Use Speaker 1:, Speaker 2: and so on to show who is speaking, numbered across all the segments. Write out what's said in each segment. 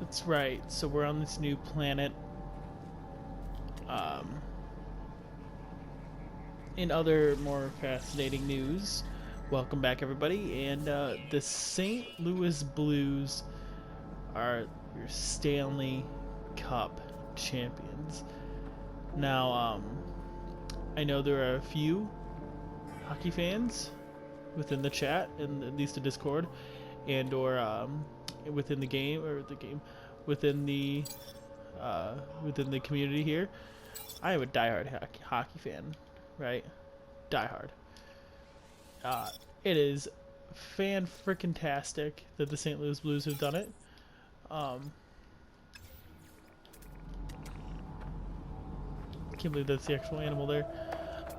Speaker 1: That's right. So we're on this new planet. Um, in other more fascinating news, welcome back everybody. And the St. Louis Blues are your Stanley Cup champions. Now, I know there are a few hockey fans within the chat, and at least the Discord, and or within the game within the community here. I am a diehard hockey fan, right? Diehard. Uh, it is fan freaking tastic that the St. Louis Blues have done it. Can't believe that's the actual animal there.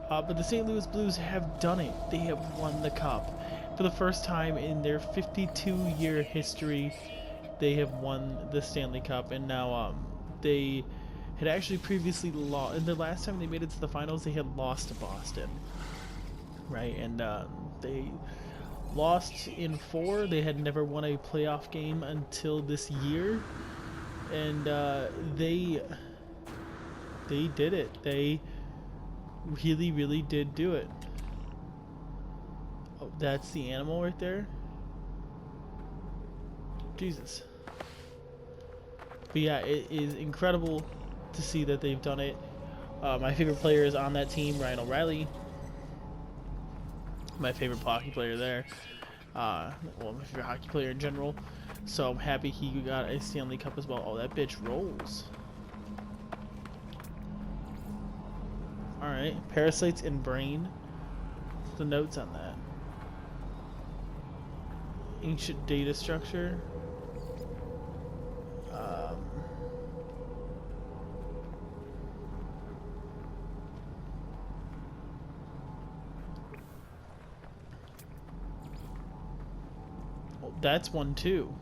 Speaker 1: But the St. Louis Blues have done it. They have won the cup. For the first time in their 52-year history, they have won the Stanley Cup. And now they had actually previously lost. And the last time they made it to the finals, they had lost to Boston. Right? And they lost in 4. They had never won a playoff game until this year. And they did it. They really did do it. Oh, that's the animal right there? Jesus. But yeah, it is incredible to see that they've done it. My favorite player is on that team, Ryan O'Reilly. My favorite hockey player there. Well, my favorite hockey player in general. So I'm happy he got a Stanley Cup as well. Oh, that bitch rolls. Alright, parasites in brain. What's the notes on that? Ancient data structure. Oh, that's one too.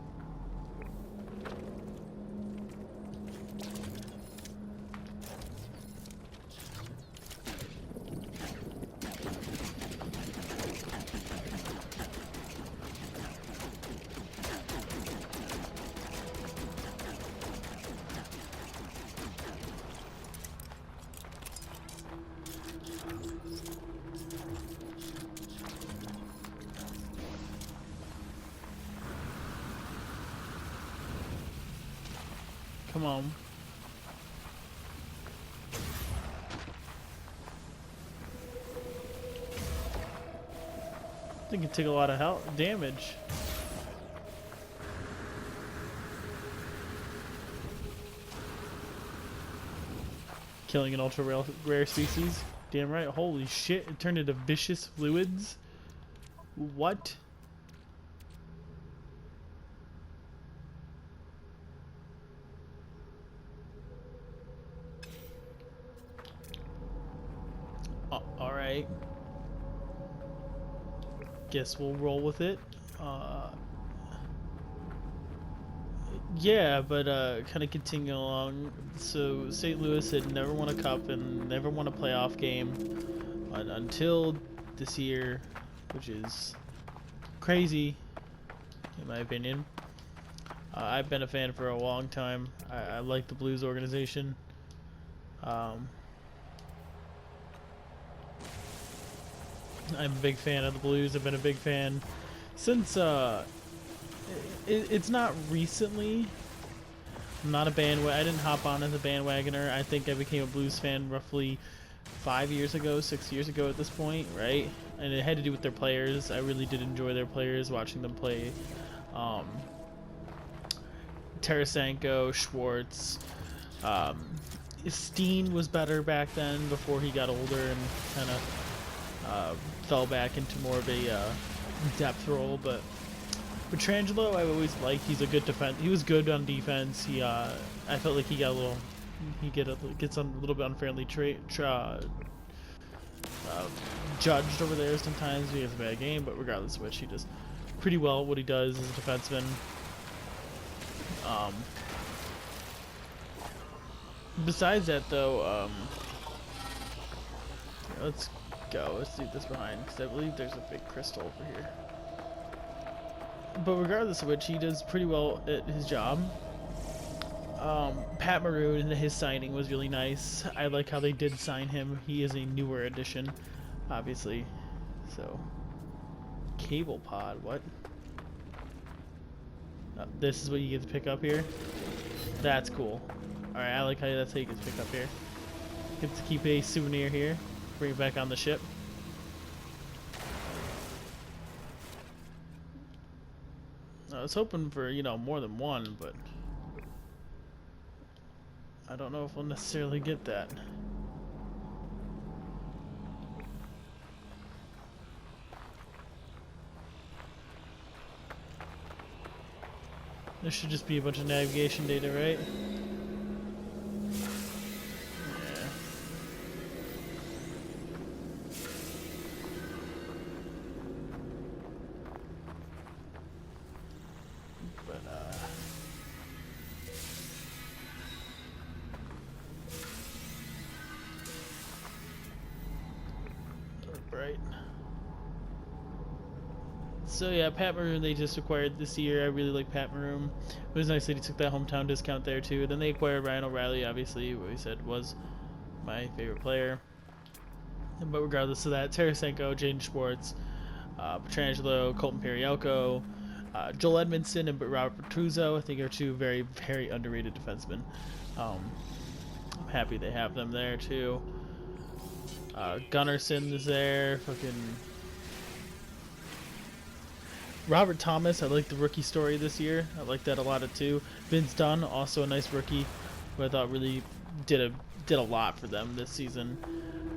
Speaker 1: Come on. I think it took a lot of damage. Killing an ultra rare species. Damn right. Holy shit. It turned into vicious fluids. What? Alright. Guess we'll roll with it. Yeah, but kind of continuing along. So St. Louis had never won a cup and never won a playoff game until this year, which is crazy, in my opinion. I've been a fan for a long time. I like the Blues organization. I'm a big fan of the Blues. I've been a big fan since it's not recently. I'm not a bandwagon. I didn't hop on as a bandwagoner. I think I became a Blues fan roughly 5 years ago, 6 years ago at this point, right? And it had to do with their players. I really did enjoy their players, watching them play. Tarasenko, Schwartz, Steen was better back then before he got older and kind of fell back into more of a depth role. But Pietrangelo, I've always liked. He's a good defense. He was good on defense. I felt like he got a little, gets a little bit unfairly judged over there sometimes. He has a bad game, but regardless of which, he does pretty well at what he does as a defenseman. Besides that, though, let's go. Let's leave this behind because I believe there's a big crystal over here. But regardless of which, he does pretty well at his job. Pat Maroon, his signing was really nice. I like how they did sign him. He is a newer addition, obviously. So, cable pod, what? This is what you get to pick up here? That's cool. Alright, I like how that's how you get to pick up here. Get to keep a souvenir here. Bring it back on the ship. I was hoping for, you know, more than one, but I don't know if we'll necessarily get that. There should just be a bunch of navigation data, right? Yeah. But, right. So yeah, Pat Maroon they just acquired this year. I really like Pat Maroon. It was nice that he took that hometown discount there too. Then they acquired Ryan O'Reilly, obviously, what we said was my favorite player. But regardless of that, Tarasenko, Jaden Schwartz, Petrangelo, Colton Perielko, Joel Edmondson, and Robert Bertuzzo, I think are two very, very underrated defensemen. I'm happy they have them there too. Gunnarsson is there. Fucking Robert Thomas, I like the rookie story this year. I like that a lot too. Vince Dunn, also a nice rookie, who I thought really did a lot for them this season.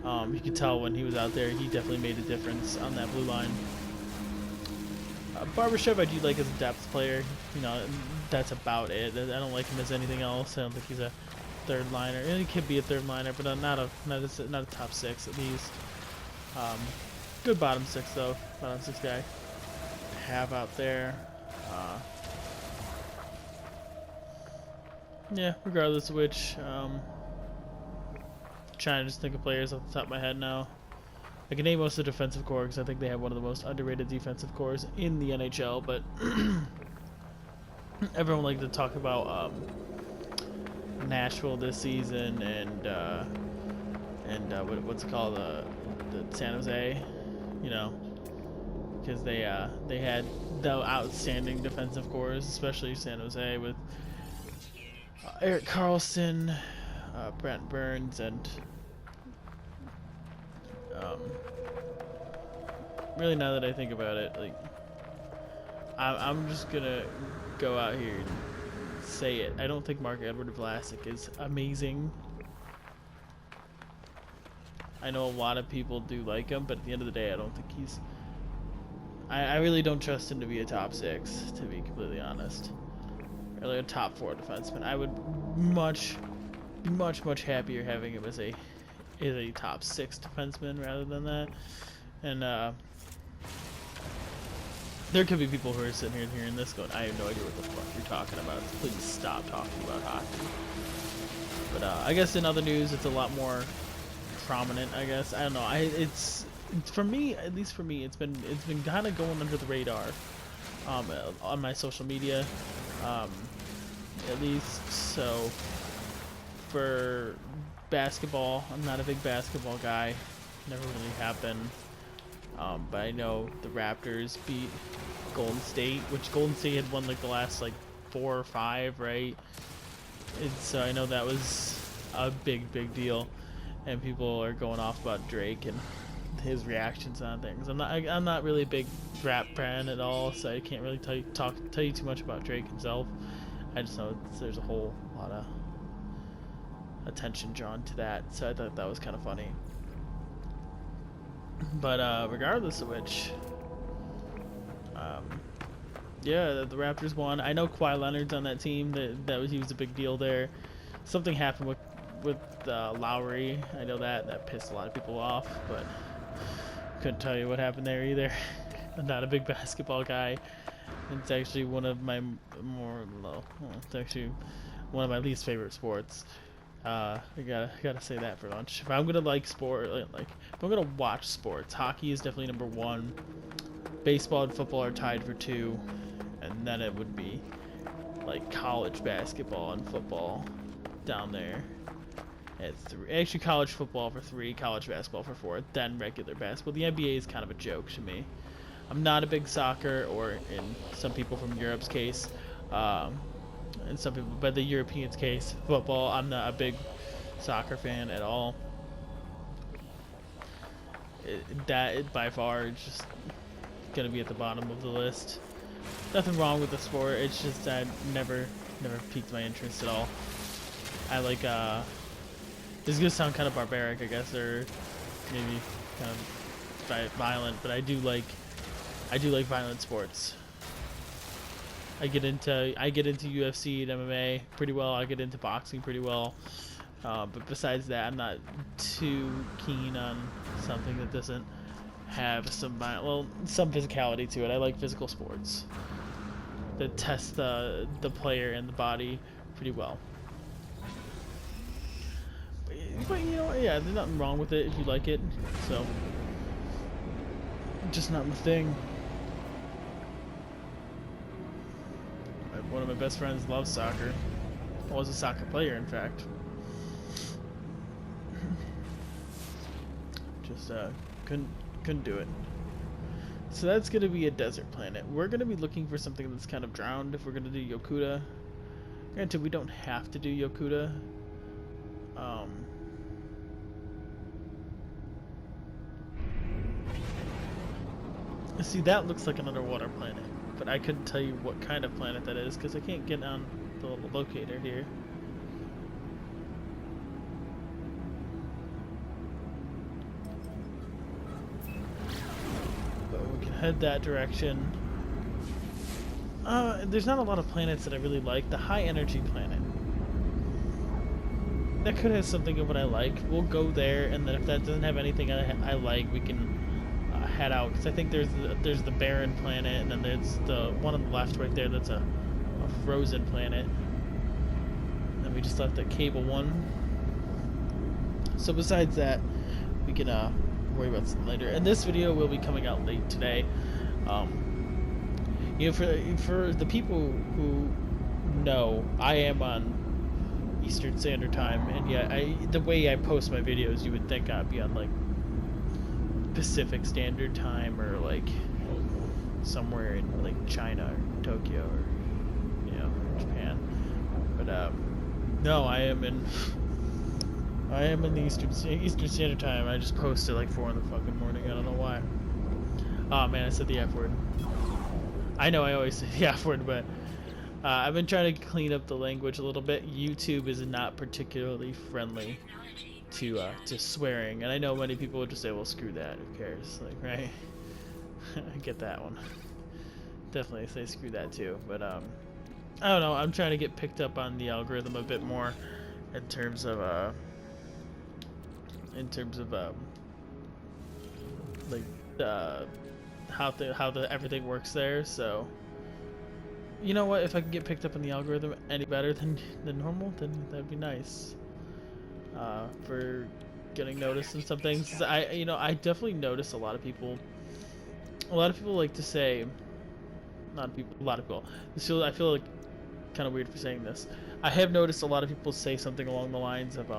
Speaker 1: You could tell when he was out there, he definitely made a difference on that blue line. Barbashev, I do like as a depth player. You know, that's about it. I don't like him as anything else. I don't think he's a third liner. He could be a third liner, but not a top six at least. Good bottom six though. Bottom six guy. Have out there. Yeah, regardless of which, trying to just think of players off the top of my head now. I can name most of the defensive core because I think they have one of the most underrated defensive cores in the NHL, but everyone liked to talk about Nashville this season and what's it called, the San Jose, you know, because they had the outstanding defensive cores, especially San Jose with Erik Karlsson, Brent Burns, and really, now that I think about it, like I'm just gonna go out here and say it. I don't think Marc-Edouard Vlasic is amazing. I know a lot of people do like him, but at the end of the day, I don't think he's. I really don't trust him to be a top six, to be completely honest. Or like a top four defenseman. I would be much happier having him as a top six defenseman rather than that. And there could be people who are sitting here and hearing this going, I have no idea what the fuck you're talking about. Please stop talking about hockey. But I guess in other news, it's a lot more prominent. I guess I don't know. It's for me, at least for me, it's been kind of going under the radar on my social media, at least. So for basketball, I'm not a big basketball guy. Never really have been. But I know the Raptors beat Golden State, which Golden State had won like the last like 4 or 5, right? And so I know that was a big deal, and people are going off about Drake and his reactions on things. I'm not really a big rap fan at all, so I can't really tell you too much about Drake himself. I just know there's a whole lot of attention drawn to that, so I thought that was kind of funny. But regardless of which, yeah, the Raptors won. I know Kawhi Leonard's on that team. He was a big deal there. Something happened with Lowry. I know that pissed a lot of people off, but couldn't tell you what happened there either. I'm not a big basketball guy. It's actually one of my it's actually one of my least favorite sports. I gotta say that for lunch. If I'm gonna like sport, like if I'm gonna watch sports, hockey is definitely number 1. Baseball and football are tied for 2, and then it would be like college basketball and football down there at 3. Actually, college football for 3, college basketball for 4, then regular basketball. The NBA is kind of a joke to me. I'm not a big soccer, or in some people from Europe's case, and some people, but the Europeans' case, football. I'm not a big soccer fan at all. That by far is just gonna be at the bottom of the list. Nothing wrong with the sport. It's just that never piqued my interest at all. I like this is gonna sound kind of barbaric, I guess, or maybe kind of violent, but I do like violent sports. I get into UFC and MMA pretty well. I get into boxing pretty well. But besides that, I'm not too keen on something that doesn't have some physicality to it. I like physical sports that test the player and the body pretty well. But you know, yeah, there's nothing wrong with it if you like it. So, just not my thing. One of my best friends loves soccer. I was a soccer player, in fact. Just couldn't do it. So that's gonna be a desert planet. We're gonna be looking for something that's kind of drowned if we're gonna do Yokuda. Granted, we don't have to do Yokuda. See, that looks like an underwater planet, but I couldn't tell you what kind of planet that is because I can't get on the little locator here. But we can head that direction. There's not a lot of planets that I really like. The high energy planet. That could have something of what I like. We'll go there, and then if that doesn't have anything I like, we can head out. Because I think there's the barren planet, and then there's the one on the left right there that's a frozen planet. And then we just left at Cable 1. So besides that, we can worry about something later. And this video will be coming out late today. You know, for the people who know, I am on Eastern Standard Time, and yet the way I post my videos, you would think I'd be on like Pacific Standard Time or like somewhere in like China or Tokyo or Japan. But no, I am in the Eastern Standard Time. I just posted like 4 in the fucking morning. I don't know why. Oh man, I said the F word. I know I always say the F word, but I've been trying to clean up the language a little bit. YouTube is not particularly friendly to swearing, and I know many people would just say, well, screw that, who cares, like, right? I get that one. Definitely say screw that too, but I don't know, I'm trying to get picked up on the algorithm a bit more in terms of like how everything works there. So you know what, if I can get picked up in the algorithm any better than normal, then that'd be nice. For getting noticed in some things. I definitely notice a lot of people like to say, a lot of people. I feel like kind of weird for saying this. I have noticed a lot of people say something along the lines of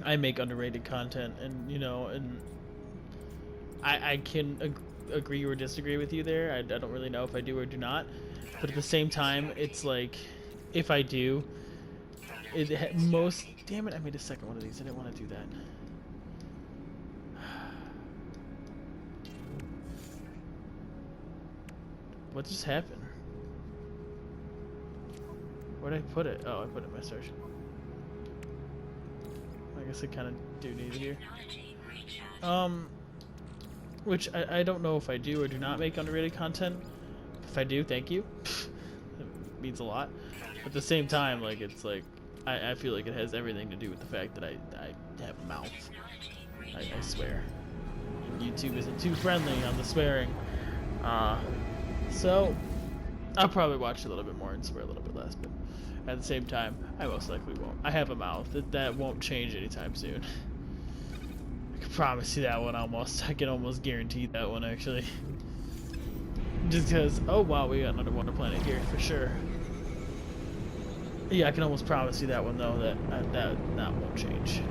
Speaker 1: I make underrated content, and I can agree or disagree with you there. I don't really know if I do or do not, but at the same time, it's like if I do, damn it, I made a second one of these. I didn't want to do that. What just happened? Where'd I put it? Oh, I put it in my search. I guess I kind of do need it here. Which I don't know if I do or do not make underrated content. If I do, thank you. It means a lot. But at the same time, like, it's like, I feel like it has everything to do with the fact that I have a mouth. I swear. YouTube isn't too friendly on the swearing. So I'll probably watch a little bit more and swear a little bit less, but at the same time, I most likely won't. I have a mouth. That won't change anytime soon. I can promise you that one almost. I can almost guarantee that one, actually. Just because, oh wow, we got another wonder planet here for sure. Yeah, I can almost promise you that one though, that won't change.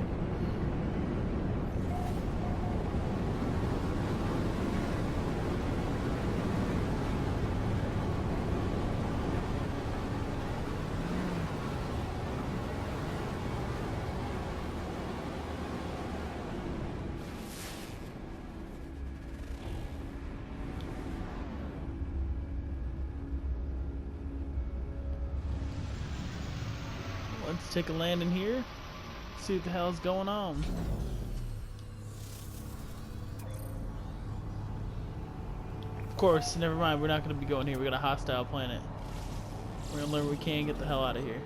Speaker 1: Let's take a land in here, see what the hell's going on. Of course, never mind, we're not going to be going here. We got a hostile planet. We're going to learn what we can, get the hell out of here.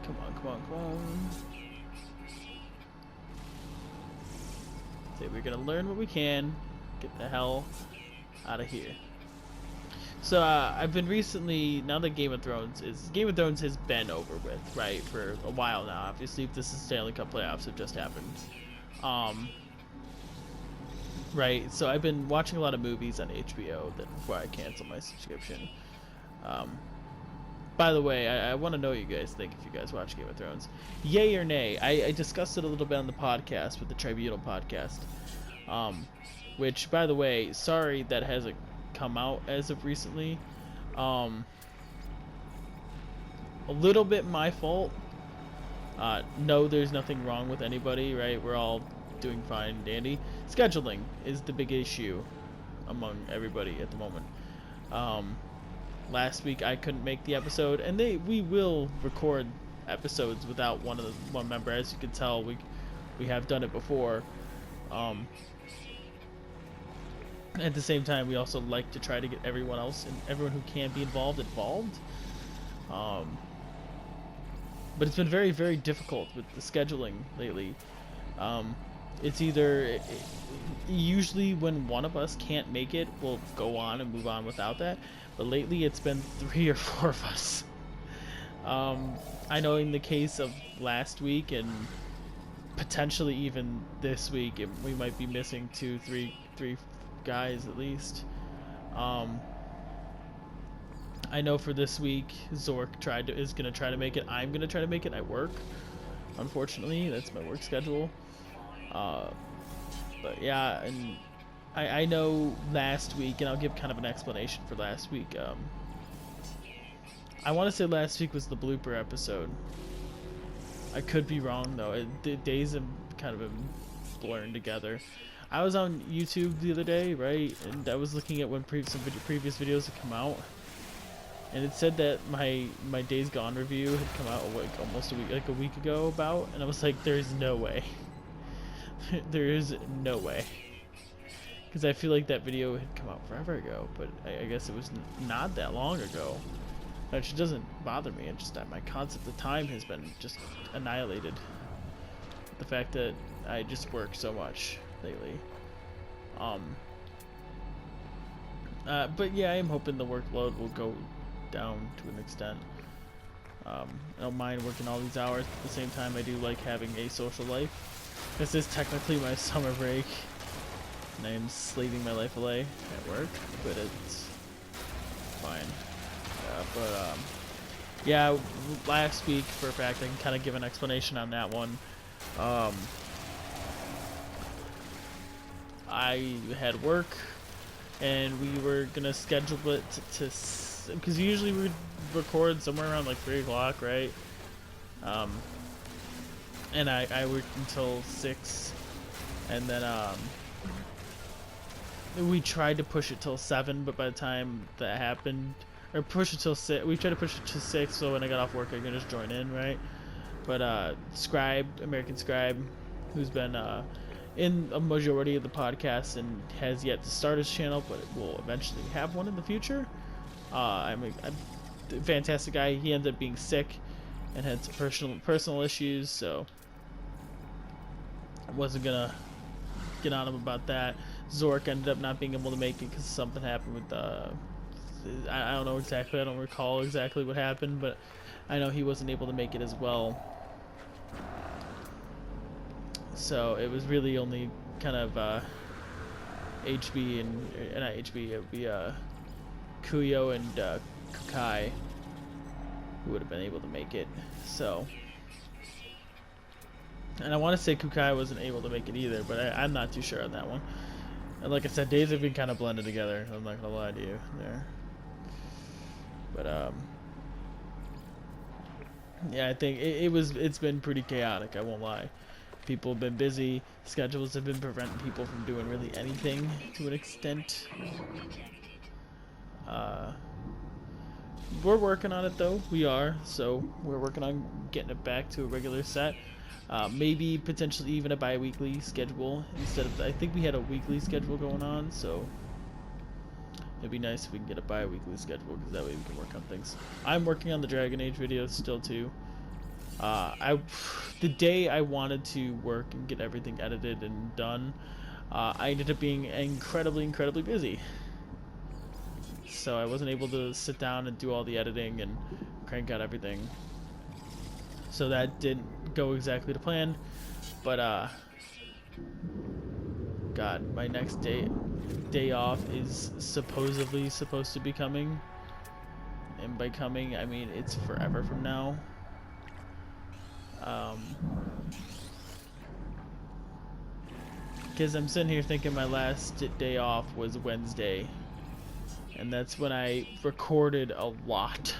Speaker 1: Come on, come on, come on. So we're gonna learn what we can, get the hell out of here. So I've been recently, now that Game of Thrones has been over with, right, for a while now. Obviously, if this is Stanley Cup playoffs have just happened. Right, so I've been watching a lot of movies on HBO before I cancel my subscription. By the way, I want to know what you guys think if you guys watch Game of Thrones. Yay or nay? I discussed it a little bit on the podcast with the Tribunal podcast. Which, by the way, sorry that hasn't come out as of recently. A little bit my fault. No, there's nothing wrong with anybody, right? We're all doing fine and dandy. Scheduling is the big issue among everybody at the moment. Last week I couldn't make the episode, and we will record episodes without one member. As you can tell, we have done it before. At the same time, we also like to try to get everyone else and everyone who can be involved. But it's been very, very difficult with the scheduling lately. It's either usually when one of us can't make it, we'll go on and move on without that. But lately, it's been 3 or 4 of us. I know in the case of last week and potentially even this week, we might be missing 2, 3 guys at least. I know for this week, Zork is gonna try to make it. I'm gonna try to make it. I work, unfortunately. That's my work schedule. But yeah, and I know last week, and I'll give kind of an explanation for last week. I want to say last week was the blooper episode. I could be wrong though. The days have kind of been blurring together. I was on YouTube the other day, right, and I was looking at when some previous videos had come out, and it said that my Days Gone review had come out almost a week ago about, and I was like, there's no way. There is no way. Because I feel like that video had come out forever ago, but I guess it was not that long ago. Which doesn't bother me, it's just that my concept of time has been just annihilated. The fact that I just work so much lately. But yeah, I am hoping the workload will go down to an extent. I don't mind working all these hours, but at the same time I do like having a social life. This is technically my summer break, and I am slaving my life away at work, but it's fine. Yeah, last week, for a fact, I can kind of give an explanation on that one. I had work, and we were gonna schedule it to because usually we record somewhere around like 3 o'clock, right? And I worked until 6, and then we tried to push it till 7, but by the time that happened, or push it till 6, we tried to push it to 6, so when I got off work I could just join in, right? But American Scribe, who's been in a majority of the podcasts and has yet to start his channel, but will eventually have one in the future. I'm a fantastic guy. He ended up being sick and had some personal issues, so I wasn't gonna get on him about that. Zork ended up not being able to make it because something happened with I don't know exactly. I don't recall exactly what happened, but I know he wasn't able to make it as well. So it was really only kind of HB and not HB. It would be Kuyo and Kukai who would have been able to make it. So, and I want to say Kukai wasn't able to make it either, but I'm not too sure on that one. And like I said, days have been kind of blended together. I'm not gonna lie to you there. But yeah, I think it's been pretty chaotic. I won't lie. People have been busy. Schedules have been preventing people from doing really anything to an extent. We're working on it though. We are. So we're working on getting it back to a regular set. Maybe potentially even a bi-weekly schedule instead of. I think we had a weekly schedule going on, so it'd be nice if we can get a bi-weekly schedule because that way we can work on things. I'm working on the Dragon Age videos still too. The day I wanted to work and get everything edited and done, I ended up being incredibly busy. So I wasn't able to sit down and do all the editing and crank out everything. So that didn't go exactly to plan, but God, my next day off is supposedly supposed to be coming, and by coming I mean it's forever from now. Because I'm sitting here thinking my last day off was Wednesday, and that's when I recorded a lot.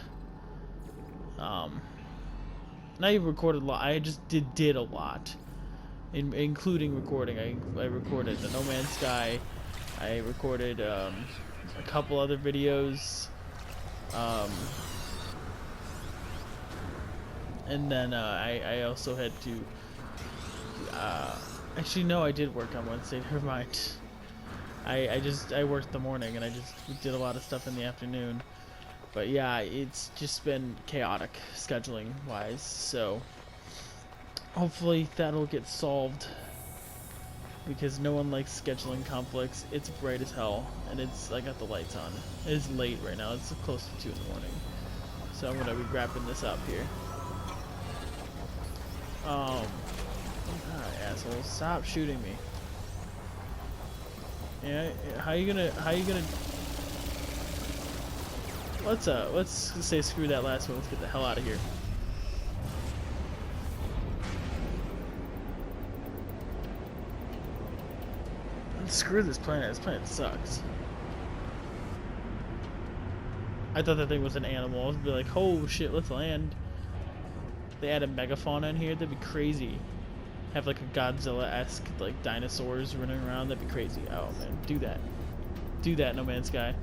Speaker 1: Not even recorded a lot, I just did a lot, including recording. I recorded the No Man's Sky, I recorded a couple other videos, and then I also had to actually no, I did work on Wednesday, never mind. I worked the morning and I just did a lot of stuff in the afternoon. But yeah, it's just been chaotic scheduling wise, so hopefully that'll get solved, because no one likes scheduling conflicts. It's bright as hell, and I got the lights on. It's late right now, it's close to 2 in the morning. So I'm gonna be wrapping this up here. God, asshole, stop shooting me. Yeah, how you gonna let's say screw that last one, let's get the hell out of here. Screw this planet sucks. I thought that thing was an animal. I was be like, oh shit, let's land. They added megafauna in here, that'd be crazy. Have like a Godzilla-esque like dinosaurs running around, that'd be crazy. Oh man, do that, No Man's Sky.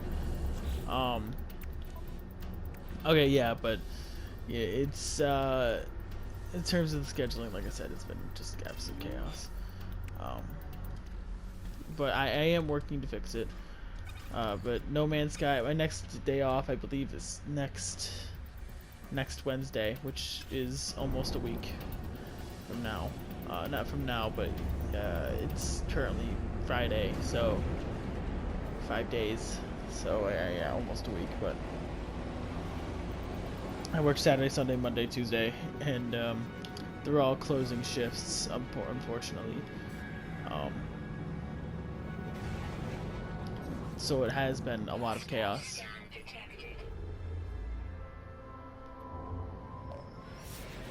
Speaker 1: Okay, yeah, but yeah, it's in terms of the scheduling, like I said, it's been just absolute chaos. But I am working to fix it. But No Man's Sky, my next day off, I believe, is next Wednesday, which is almost a week from now. Not from now, but it's currently Friday, so 5 days. So yeah, almost a week. But I work Saturday, Sunday, Monday, Tuesday, and they're all closing shifts, unfortunately. So it has been a lot of chaos.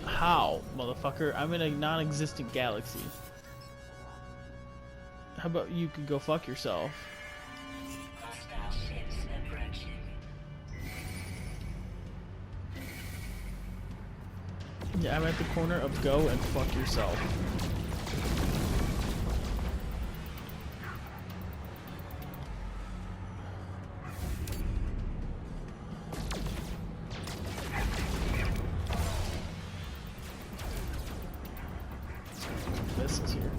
Speaker 1: How, motherfucker? I'm in a non-existent galaxy. How about you could go fuck yourself? Yeah, I'm at the corner of go and fuck yourself. Missiles here.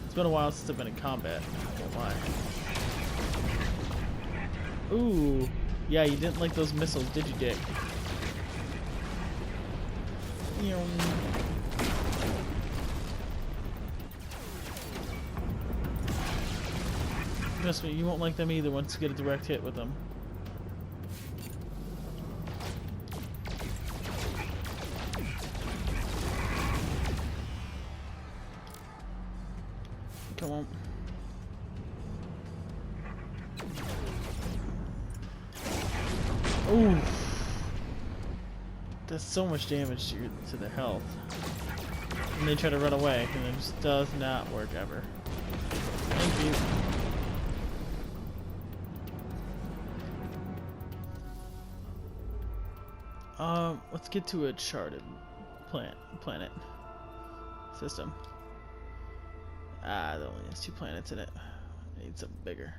Speaker 1: It's been a while since I've been in combat. I won't lie. Ooh, yeah, you didn't like those missiles, did you, Dick? Trust me, you won't like them either once you get a direct hit with them. Come on. Ooh. Does so much damage to their health. And they try to run away, and it just does not work ever. Thank you. Let's get to a charted planet system. It only has 2 planets in it. I need something bigger.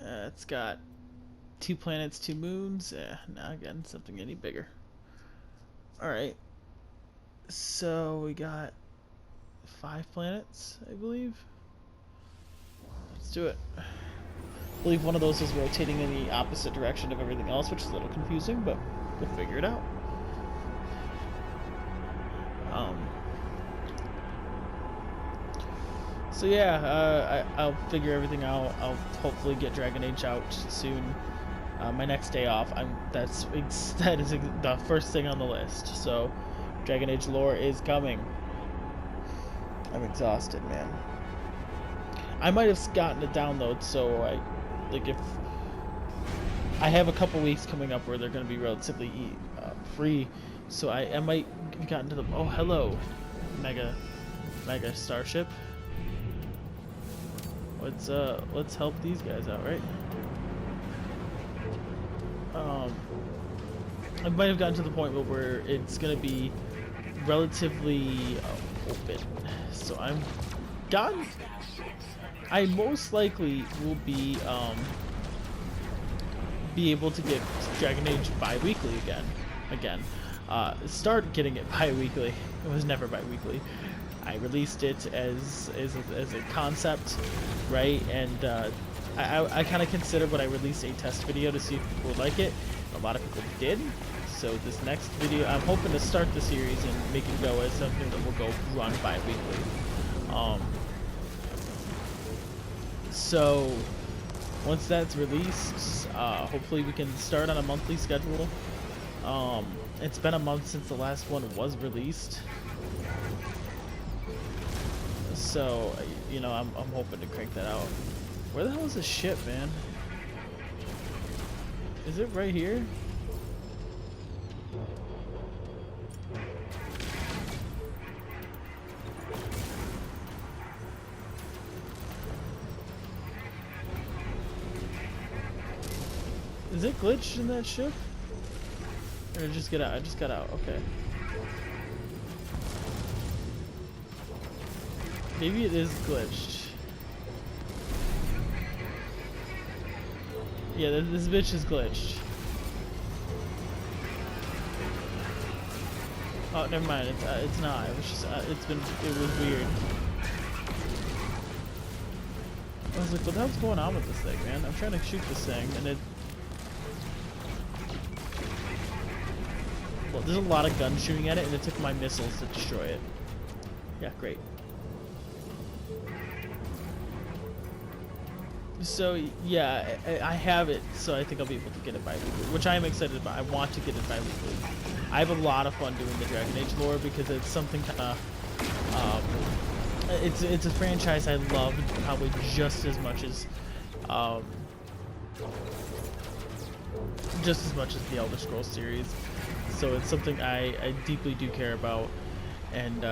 Speaker 1: It's got 2 planets, 2 moons. Now again, something any bigger. Alright. So we got 5 planets, I believe. Let's do it. I believe one of those is rotating in the opposite direction of everything else, which is a little confusing, but we'll figure it out. So yeah, I'll figure everything out. I'll hopefully get Dragon Age out soon. My next day off. That is the first thing on the list. So, Dragon Age lore is coming. I'm exhausted, man. I might have gotten a download, so if I have a couple weeks coming up where they're going to be relatively free, so I might have gotten to the. Oh, hello, mega starship. Let's help these guys out, right? I might have gotten to the point where it's gonna be relatively open, so I'm done. I most likely will be able to get Dragon Age bi-weekly again. Start getting it bi-weekly. It was never bi-weekly. I released it as a concept, right? And I kind of considered when I released a test video to see if people would like it. A lot of people did. So this next video, I'm hoping to start the series and make it go as something that will go run bi-weekly. So once that's released, hopefully we can start on a monthly schedule. It's been a month since the last one was released. So, you know, I'm hoping to crank that out. Where the hell is this ship, man? Is it right here? Is it glitched in that ship? Or just get out? I just got out. Okay. Maybe it is glitched. Yeah, this bitch is glitched. Oh, never mind. It's not. It was just. It was weird. I was like, what the hell's going on with this thing, man? I'm trying to shoot this thing, and it. Well, there's a lot of guns shooting at it, and it took my missiles to destroy it. Yeah, great. So yeah, I have it, so I think I'll be able to get it bi-weekly, which I am excited about. I want to get it bi-weekly. I have a lot of fun doing the Dragon Age lore because it's something kind of, it's a franchise I love probably just as much as the Elder Scrolls series. So it's something I deeply do care about, and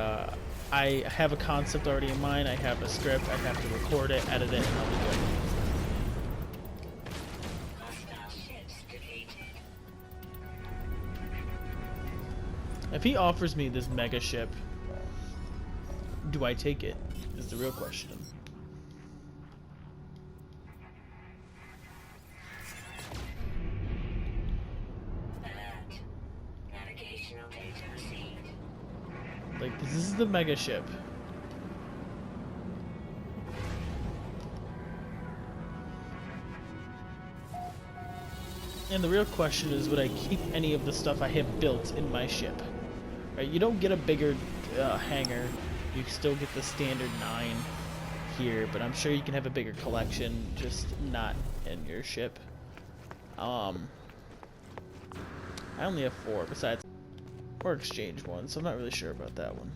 Speaker 1: I have a concept already in mind. I have a script. I have to record it, edit it, and I'll be good. If he offers me this mega ship, do I take it? Is the real question. Like, this is the mega ship. And the real question is, would I keep any of the stuff I have built in my ship? Right, you don't get a bigger hangar. You still get the standard 9 here, but I'm sure you can have a bigger collection, just not in your ship. I only have 4 besides, or exchange one, so I'm not really sure about that one.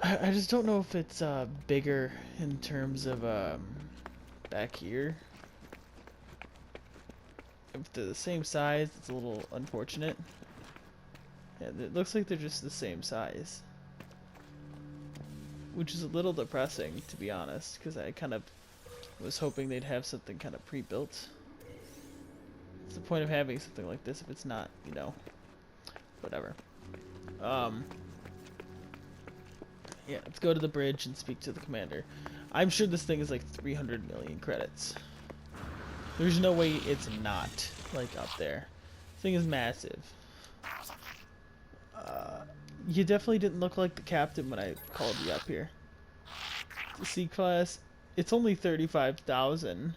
Speaker 1: I just don't know if it's bigger in terms of back here. If they're the same size, it's a little unfortunate. Yeah, it looks like they're just the same size. Which is a little depressing, to be honest, because I kind of was hoping they'd have something kind of pre-built. What's the point of having something like this if it's not, you know, whatever. Yeah, let's go to the bridge and speak to the commander. I'm sure this thing is like 300 million credits. There's no way it's not, like, up there. This thing is massive. You definitely didn't look like the captain when I called you up here. The C-Class, it's only 35,000.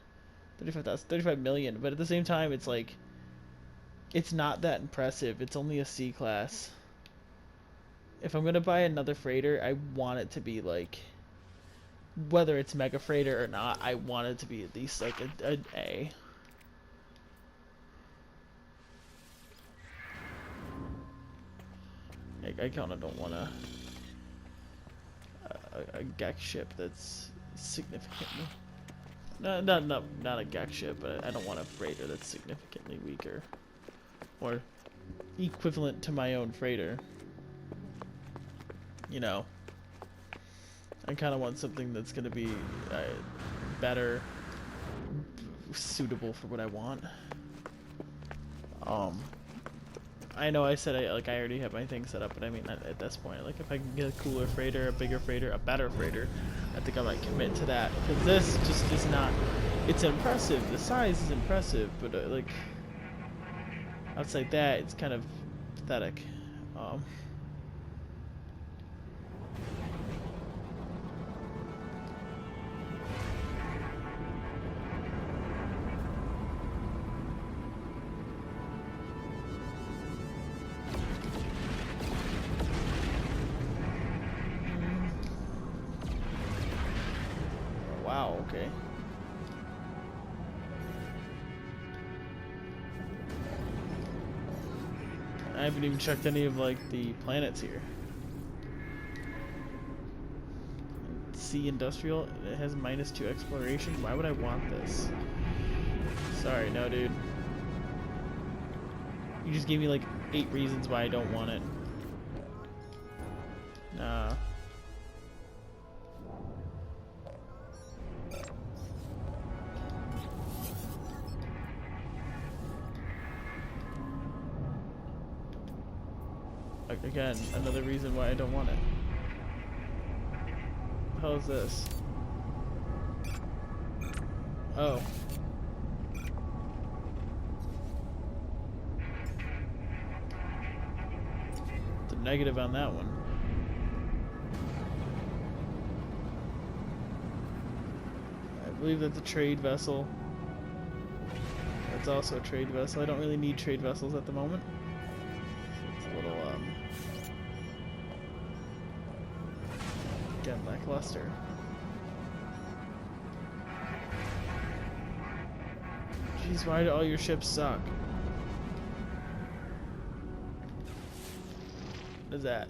Speaker 1: 35 million, but at the same time, it's like, it's not that impressive. It's only a C-Class. If I'm gonna buy another freighter, I want it to be like, whether it's Mega Freighter or not, I want it to be at least like an A. I kind of don't want a Gek ship that's significantly not a Gek ship, but I don't want a freighter that's significantly weaker or equivalent to my own freighter. You know, I kind of want something that's going to be better, suitable for what I want. I know I said I already have my thing set up, but I mean at this point, like if I can get a cooler freighter, a bigger freighter, a better freighter, I think I might commit to that. Because this just is not. It's impressive. The size is impressive, but like outside that, it's kind of pathetic. Wow, okay. I haven't even checked any of like the planets here. Sea Industrial, it has -2 exploration. Why would I want this? Sorry, no dude. You just gave me like 8 reasons why I don't want it. Nah. Again, another reason why I don't want it. What the hell is this? Oh. The negative on that one. I believe that's a trade vessel. That's also a trade vessel. I don't really need trade vessels at the moment. So it's a little, again, lackluster. Jeez, why do all your ships suck? What is that?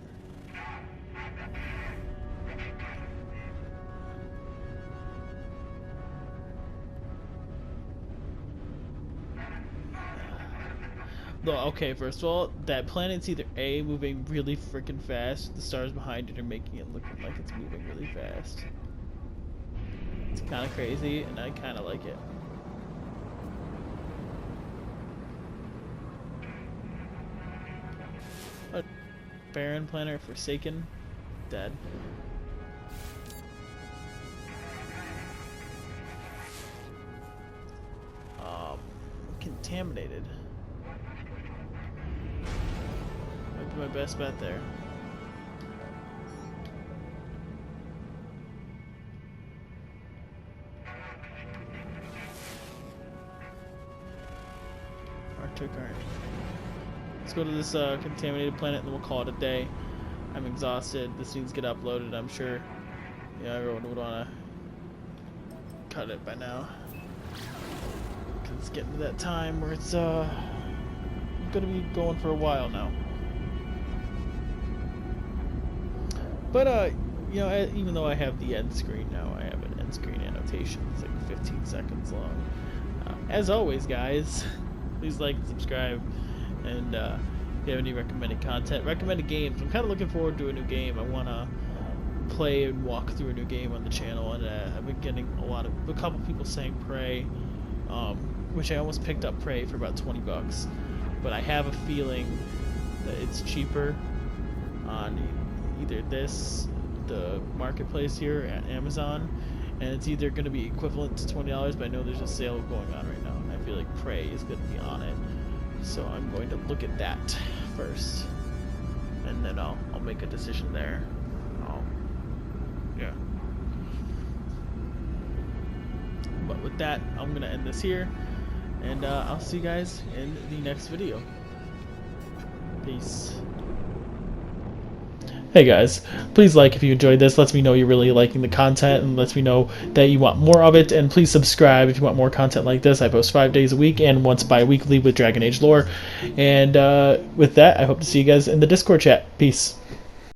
Speaker 1: Well, okay, first of all, that planet's either A, moving really freaking fast, the stars behind it are making it look like it's moving really fast. It's kind of crazy, and I kind of like it. A barren planet, Forsaken, dead. Contaminated. Might be my best bet there. Arctic Iron. Let's go to this contaminated planet and then we'll call it a day. I'm exhausted. This needs to get uploaded, I'm sure. Yeah, everyone would want to cut it by now. Because it's getting to that time where it's gonna be going for a while now. But you know, even though I have the end screen now, I have an end screen annotation. It's like 15 seconds long. As always, guys, please like, subscribe, and if you have any recommended content, recommended games. I'm kind of looking forward to a new game. I want to play and walk through a new game on the channel, and I've been getting a couple people saying Prey, which I almost picked up Prey for about 20 bucks, but I have a feeling that it's cheaper on either the marketplace here at Amazon, and it's either going to be equivalent to $20, but I know there's a sale going on right now, and I feel like Prey is going to be on it, so I'm going to look at that first, and then I'll make a decision there. Yeah. But with that, I'm going to end this here, and I'll see you guys in the next video. Peace. Hey guys, please like if you enjoyed this. Lets me know you're really liking the content and lets me know that you want more of it. And please subscribe if you want more content like this. I post 5 days a week and once bi-weekly with Dragon Age lore. And with that, I hope to see you guys in the Discord chat. Peace.